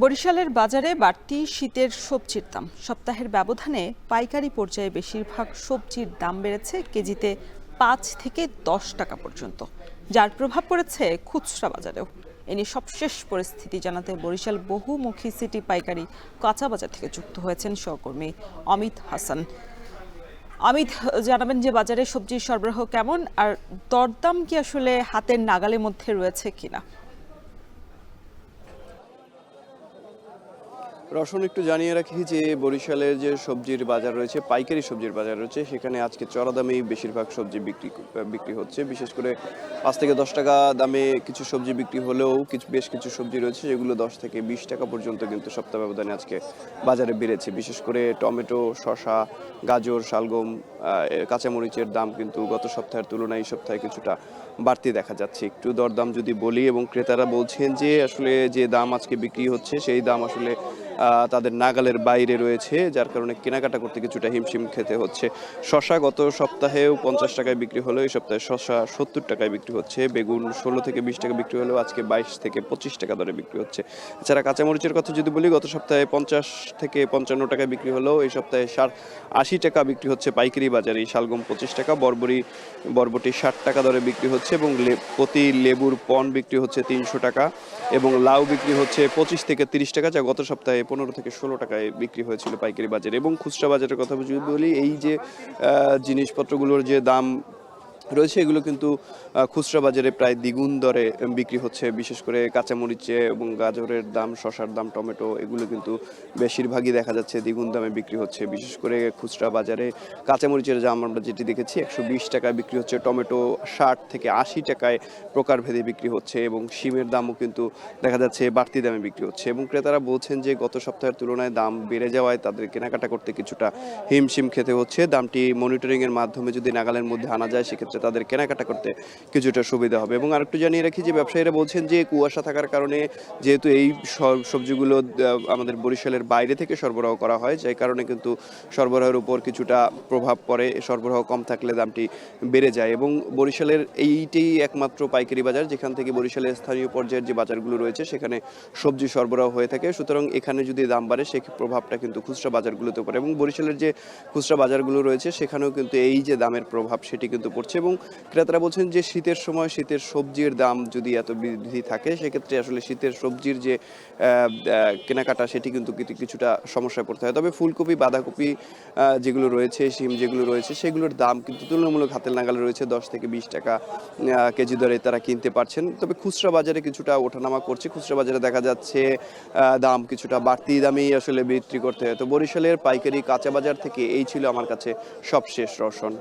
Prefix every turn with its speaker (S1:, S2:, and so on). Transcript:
S1: বরিশালের বাজারে বাড়তি শীতের সবজির দাম। সপ্তাহের ব্যবধানে পাইকারি পর্যায়ে বেশিরভাগ সবজির দাম বেড়েছে কেজিতে ৫ থেকে ১০ টাকা পর্যন্ত, যার প্রভাব পড়েছে খুচরা বাজারেও। এ নিয়ে সবশেষ পরিস্থিতি জানাতে বরিশাল বহুমুখী সিটি পাইকারি কাঁচা বাজার থেকে যুক্ত হয়েছেন সহকর্মী অমিত হাসান। অমিত, জানাবেন যে বাজারে সবজির সরবরাহ কেমন, আর দরদাম কি আসলে হাতের নাগালের মধ্যে রয়েছে কিনা?
S2: রসন একটু জানিয়ে রাখি যে বরিশালের যে সবজির বাজার রয়েছে, পাইকারি সবজির বাজার রয়েছে, সেখানে আজকে চড়া দামেই বেশিরভাগ সবজি বিক্রি হচ্ছে। বিশেষ করে ৫ থেকে ১০ টাকা দামে কিছু সবজি বিক্রি হলেও বেশ কিছু সবজি রয়েছে যেগুলো ১০ থেকে ২০ টাকা পর্যন্ত কিন্তু সপ্তাহ ব্যবধানে আজকে বাজারে বেড়েছে। বিশেষ করে টমেটো, শসা, গাজর, শালগম, কাঁচামরিচের দাম কিন্তু গত সপ্তাহের তুলনায় এই সপ্তাহে কিছুটা বাড়তি দেখা যাচ্ছে। একটু দরদাম যদি বলি, এবং ক্রেতারা বলছেন যে আসলে যে দাম আজকে বিক্রি হচ্ছে সেই দাম আসলে তাদের নাগালের বাইরে রয়েছে, যার কারণে কেনাকাটা করতে কিছুটা হিমশিম খেতে হচ্ছে। শসা গত সপ্তাহেও ৫০ টাকায় বিক্রি হলো, এই সপ্তাহে শসা ৭০ টাকায় বিক্রি হচ্ছে। বেগুন ১৬ থেকে ২০ টাকা বিক্রি হলেও আজকে ২২ থেকে ২৫ টাকা দরে বিক্রি হচ্ছে। এছাড়া কাঁচামরিচের কথা যদি বলি, গত সপ্তাহে ৫০ থেকে ৫৫ টাকায় বিক্রি হলেও এই সপ্তাহে ৮০ টাকা বিক্রি হচ্ছে পাইকারি বাজারে। শালগম ২৫ টাকা, বরবটি ৬০ টাকা দরে বিক্রি হচ্ছে, এবং প্রতি লেবুর পণ বিক্রি হচ্ছে ৩০০ টাকা, এবং লাউ বিক্রি হচ্ছে ২৫ থেকে ৩০ টাকা, যা গত সপ্তাহে ১৫ থেকে ১৬ টাকায় বিক্রি হয়েছিল পাইকারি বাজারে। এবং খুচরা বাজারের কথা যদি বলি, এই যে জিনিসপত্রগুলোর যে দাম রয়েছে এগুলো কিন্তু খুচরা বাজারে প্রায় দ্বিগুণ দরে বিক্রি হচ্ছে। বিশেষ করে কাঁচামরিচে এবং গাজরের দাম, শসার দাম, টমেটো, এগুলো কিন্তু বেশিরভাগই দেখা যাচ্ছে দ্বিগুণ দামে বিক্রি হচ্ছে। বিশেষ করে খুচরা বাজারে কাঁচামরিচের দাম আমরা যেটি দেখেছি ১২০ টাকায় বিক্রি হচ্ছে, টমেটো ৬০ থেকে ৮০ টাকায় প্রকারভেদে বিক্রি হচ্ছে, এবং শিমের দামও কিন্তু দেখা যাচ্ছে বাড়তি দামে বিক্রি হচ্ছে। এবং ক্রেতারা বলছেন যে গত সপ্তাহের তুলনায় দাম বেড়ে যাওয়ায় তাদের কেনাকাটা করতে কিছুটা হিমশিম খেতে হচ্ছে। দামটি মনিটরিংয়ের মাধ্যমে যদি নাগালের মধ্যে আনা যায়, সেক্ষেত্রে তাদের কেনাকাটা করতে কিছুটা সুবিধা হবে। এবং আরেকটু জানিয়ে রাখি যে ব্যবসায়ীরা বলছেন যে কুয়াশা থাকার কারণে যেহেতু এই সবজিগুলো আমাদের বরিশালের বাইরে থেকে সরবরাহ করা হয়, যার কারণে কিন্তু সরবরাহের উপর কিছুটা প্রভাব পড়ে। সরবরাহ কম থাকলে দামটি বেড়ে যায়। এবং বরিশালের এইটাই একমাত্র পাইকারি বাজার যেখান থেকে বরিশালের স্থানীয় পর্যায়ের যে বাজারগুলো রয়েছে সেখানে সবজি সরবরাহ হয়ে থাকে। সুতরাং এখানে যদি দাম বাড়ে, সেই প্রভাবটা কিন্তু খুচরা বাজারগুলোতে পড়ে, এবং বরিশালের যে খুচরা বাজারগুলো রয়েছে সেখানেও কিন্তু এই যে দামের প্রভাব সেটি কিন্তু পড়ছে। এবং ক্রেতারা বলছেন যে শীতের সময় শীতের সবজির দাম যদি এত বৃদ্ধি থাকে, সেক্ষেত্রে আসলে শীতের সবজির যে কেনাকাটা সেটি কিন্তু কিছুটা সমস্যায় পড়তে হয়। তবে ফুলকপি, বাঁধাকপি যেগুলো রয়েছে, শিম যেগুলো রয়েছে, সেগুলোর দাম কিন্তু তুলনামূলক হাতের নাগালে রয়েছে। ১০ থেকে ২০ টাকা কেজি দরে তারা কিনতে পারছেন। তবে খুচরা বাজারে কিছুটা ওঠানামা করছে। খুচরা বাজারে দেখা যাচ্ছে দাম কিছুটা বাড়তি দামেই আসলে বিক্রি করতে হয়। তো বরিশালের পাইকারি কাঁচা বাজার থেকে এই ছিল আমার কাছে সবশেষ রসন।